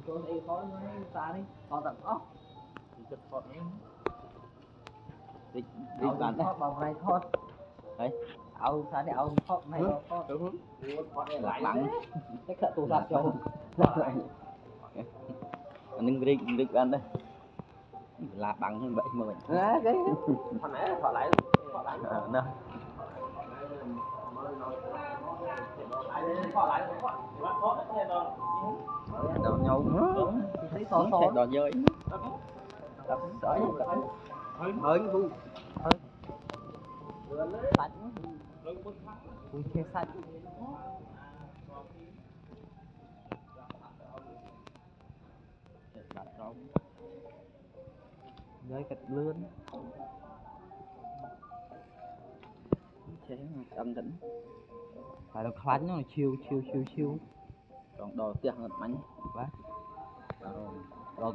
chỗ đây khó nó xa đi còn tận ốc chật phọt nhé đi bạn đấy bằng này thôi đấy áo xa đi áo khóc này thôi lạc bằng chắc sợ tù giặt cho nâng rịch ăn đây là bằng hơn vậy mà mình cái hồi nãy họ lại nè đòn nhau thấy to to đòn dơi đập sợi hơi bu sạch bu che sạch đặt rau với thịt lươn chế âm đỉnh phải là khoánh nó chiêu còn đồ tiền bánh quá rồi